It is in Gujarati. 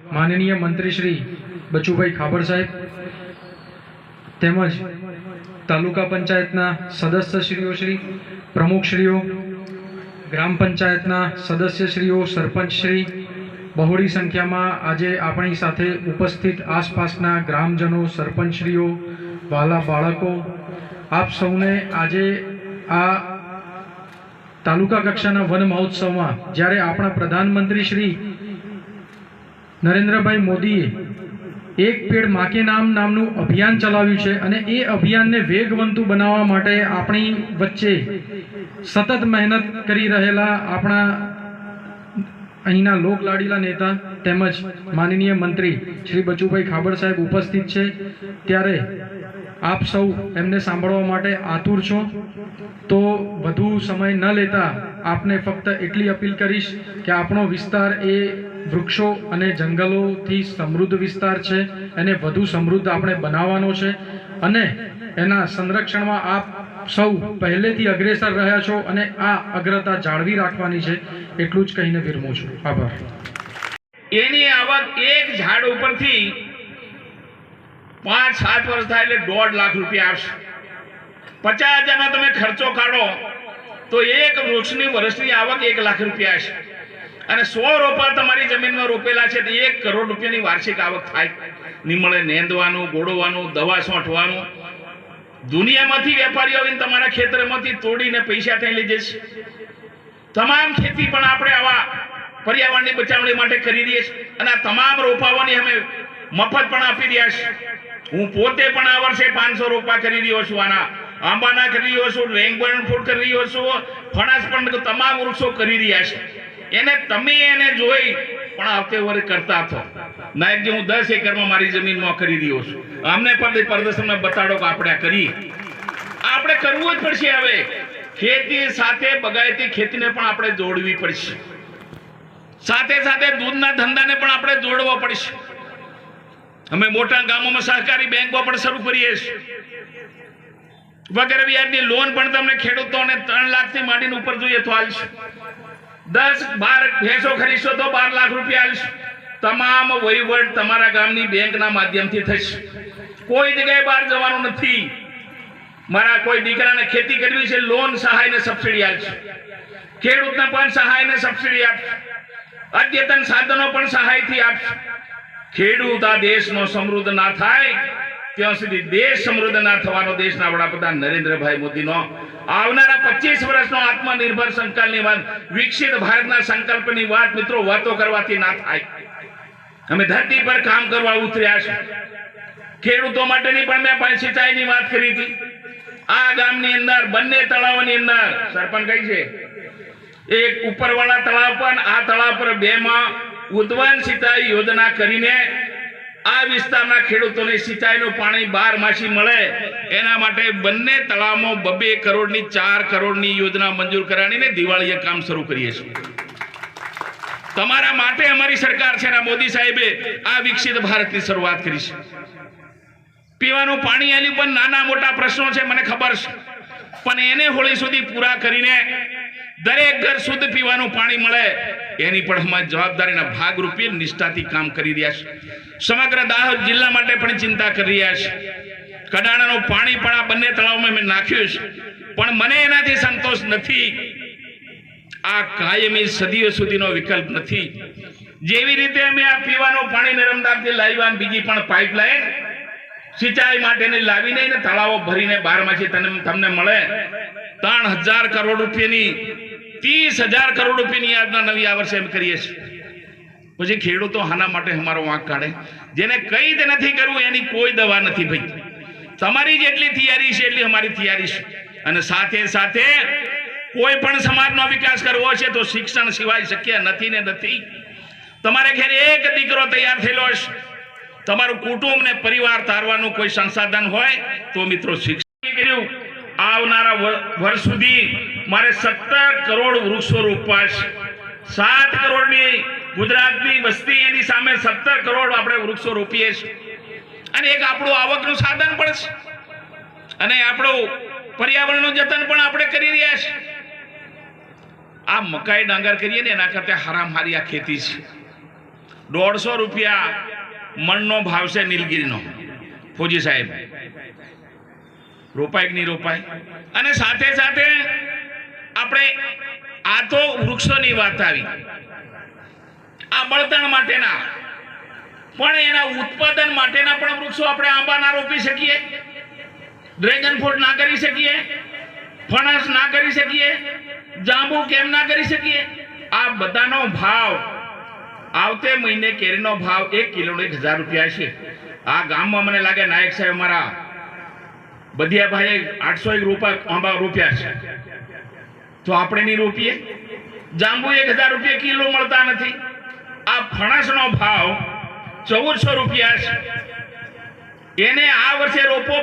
माननीय मंत्री श्री बचुभाई खाबर साहेब તેમજ તાલુકા પંચાયતના સદસ્યશ્રીઓ શ્રી પ્રમુખશ્રીઓ ગ્રામ પંચાયતના સદસ્યશ્રીઓ સરપંચશ્રી બહોળી સંખ્યામાં આજે આપણી સાથે ઉપસ્થિત આસપાસના ગ્રામજનો સરપંચશ્રીઓ વાલા બાળકો આપ સૌને આજે આ તાલુકા કક્ષાના વન મહોત્સવમાં જ્યારે આપણા પ્રધાનમંત્રી શ્રી નરેન્દ્રભાઈ મોદીએ એક પેડ માં કે નામ નામનું અભિયાન ચલાવ્યું છે અને એ અભિયાનને વેગવંતું બનાવવા માટે આપણી વચ્ચે સતત મહેનત કરી રહેલા આપણા અહીંના લોકલાડીલા નેતા તેમજ માનનીય મંત્રી શ્રી બચુભાઈ ખાબર સાહેબ ઉપસ્થિત છે ત્યારે આપ સૌ એમને સાંભળવા માટે આતુર છો તો વધુ સમય ન લેતા આપને ફક્ત એટલી અપીલ કરીશ કે આપણો વિસ્તાર એ વૃક્ષો અને જંગલોથી સમૃદ્ધ વિસ્તાર છે એને વધુ સમૃદ્ધ આપણે બનાવવાનો છે અને એના સંરક્ષણમાં આપ સૌ પહેલેથી અગ્રેસર રહ્યા છો અને આ અગ્રતા જાળવી રાખવાની છે એટલું જ કહીને વિરમું છું આભાર। એની આવક એક ઝાડ ઉપરથી 5-7 વર્ષ થાય એટલે 1.5 લાખ રૂપિયા આવશે। 50,000નો તમે ખર્ચો કાઢો તો એક વૃક્ષની વર્ષની આવક 1 લાખ રૂપિયા હશે અને 100 રોપા તમારી જમીનમાં રોપેલા છે તો 1 કરોડ રૂપિયાની વાર્ષિક આવક થાય। નિમળે નેંદવાનું, ગોળવાનું, દવા છોંટવાનું, દુનિયામાંથી વેપારીઓ આવીને તમારા ખેતરમાંથી તોડીને પૈસા ત્યાં લઈ જશે। તમામ ખેતી પણ આપણે આવા પર્યાવરણની બચાવણી માટે કરી દઈએ છીએ અને આ તમામ રોપાઓની અમે મફત પણ આપી રહ્યા છે। હું પોતે પણ આ વર્ષે 500 રોપા કરી રહ્યો છું, આના આંબાના કરી રહ્યો છું, રેંગણ ફૂડ કરી રહ્યો છું, ફણસ પણ તમામ વૃક્ષો કરી રહ્યા છે। એને તમે એને જોઈ પણ આવતે વર્ષે કરતા હતો ના કે હું 10 એકરમાં મારી જમીનમાં કરી રહ્યો છું। અમને પણ પ્રદર્શનમાં બતાડો કે આપણે કરી આપણે કરવું જ પડશે। હવે ખેતી સાથે બગાયતી ખેતીને પણ આપણે જોડવી પડશે, સાથે સાથે દૂધના ધંધાને પણ આપણે જોડવો પડશે। અમે મોટા ગામોમાં સહકારી બેંકો પણ શરૂ કરીએ છીએ, વગર વ્યાજની લોન પણ તમને ખેડૂતોને 3 લાખથી માંડીને ઉપર જોઈએ તો હાલશે। 10-12 ભેંસો ખરીદશો તો 12 લાખ રૂપિયા હાલશે। તમામ વહીવટ તમારા ગામની બેંકના માધ્યમથી થશે, કોઈ જગ્યાએ બહાર જવાનું નથી। મારા કોઈ દીકરાને ખેતી કરવી છે, લોન સહાય ને સબસિડી આપશે, ખેડૂતને પણ સહાય ને સબસિડી આપશે, અદ્યતન સાધનો પણ સહાયથી આપશે। ખેડૂત આ દેશનો સમૃદ્ધ ના થાય ત્યાં સુધી દેશ સમૃદ્ધ ના થવાનો દેશના વડાપ્રધાન નરેન્દ્રભાઈ મોદીનો આવનારા 25 વર્ષનો આત્મનિર્ભર સંકલ્પની વાત, વિકસિત ભારતના સંકલ્પની વાત મિત્રો વાતો કરવાથી ના થાય। અમે ધરતી પર કામ કરવા ઉતર્યા છે। ખેડૂતો માટેની પણ મેં સિંચાઈની વાત કરી હતી। આ ગામની અંદર બંને તળાવોની અંદર સરપંચ કઈ છે, એક ઉપરવાળા તળાવ પર, આ તળાવ પર 2 માં ઉદ્વહન સિંચાઈ યોજના કરીને આ વિસ્તારના ખેડૂતોને સિંચાઈનું પાણી 12 માસી મળે એના માટે બંને તળાવમાં 2 કરોડની 4 કરોડની યોજના મંજૂર કરાવીને દિવાળીએ કામ શરૂ કરીએ છીએ। તમારા માટે અમારી સરકાર છે, મોદી સાહેબે આ વિકસિત ભારતની શરૂઆત કરી છે। પીવાનું પાણી આલી પણ નાના મોટા પ્રશ્નો છે મને ખબર છે, પણ એને હોળી સુધી પૂરા કરીને દરેક ઘર શુદ્ધ પીવાનું પાણી મળે એની પણ અમારી જવાબદારીના ભાગરૂપે નિષ્ઠાથી કામ કરી રહ્યા છે। સમગ્ર દાહોદ જિલ્લા માટે પણ ચિંતા કરી રહ્યા છે। કડાણાનું પાણી પણ આ બંને તળાવમાં મેં નાખ્યું છે, પણ મને એનાથી સંતોષ નથી। આ કાયમી સદીઓ સુધીનો વિકલ્પ નથી। જેવી રીતે અમે આ પીવાનું પાણી નર્મદાથી લાવ્યા, બીજી પણ પાઇપલાઇન સિંચાઈ માટેની લાવીને તળાવો ભરીને 12 માસી તમને મળે 3000 કરોડ રૂપિયાની 30,000 કરોડ રૂપિયાની યોજના નવી આ વર્ષે અમે કરીએ છીએ। પછી ખેડૂતો આના માટે અમારો વાંક કાઢે, જેને કઈ જ નથી કરવું એની કોઈ દવા નથી ભાઈ। તમારી જેટલી તૈયારી છે એટલી અમારી તૈયારી છે અને સાથે સાથે કોઈ પણ સમાજનો વિકાસ કરવો છે તો શિક્ષણ સિવાય શક્ય નથી ને નથી। તમારે ઘરે એક દીકરો તૈયાર થયેલો હશે, તમારું કુટુંબ ને પરિવાર તારવાનું કોઈ સંસાધન હોય તો મિત્રો શિક્ષણ કર્યું। આવનારા વર્ષ સુધી મારે 17 કરોડ વૃક્ષો રોપવા છે। 7 કરોડની ગુજરાતની વસ્તી, એની સામે 17 કરોડ આપણે વૃક્ષો રોપીએ છીએ અને એક આપણું આવકનું સાધન પણ છે અને આપણું પર્યાવરણનું જતન પણ આપણે કરી રહ્યા છીએ। આ મકાઈ ડાંગર કરીએ ને એના કરતા હારામારી આ ખેતી છે. 150 રૂપિયા મણનો ભાવ છે નીલગીરીનો. ફોજી સાહેબ, રોપાય કે નહીં રોપાય? અને સાથે સાથે આપણે આ તો વૃક્ષોની વાત આવી, આ બળતણ માટેના પણ એના ઉત્પાદન માટેના પણ વૃક્ષો આપણે આંબા ના રોપી શકીએ, ડ્રેગન ફ્રૂટ ના કરી શકીએ, ફણસ ના કરી શકીએ, જાંબુ કેમ ના કરી શકીએ? આ બધાનો ભાવ આવતે મહિને કેરીનો ભાવ 1 કિલોનો 1000 રૂપિયા છે. આ ગામમાં મને લાગે નાયક સાહેબ મારા બધિયા ભાઈએ 801 રૂપિયા આંબા રોપ્યા છે. તો આપણે નહીં રોપીએ? જાંબુ 1000 રૂપિયા કિલો મળતા નથી. આ ફણસનો ભાવ 1400 રૂપિયા છે. એને આ વર્ષે રોપો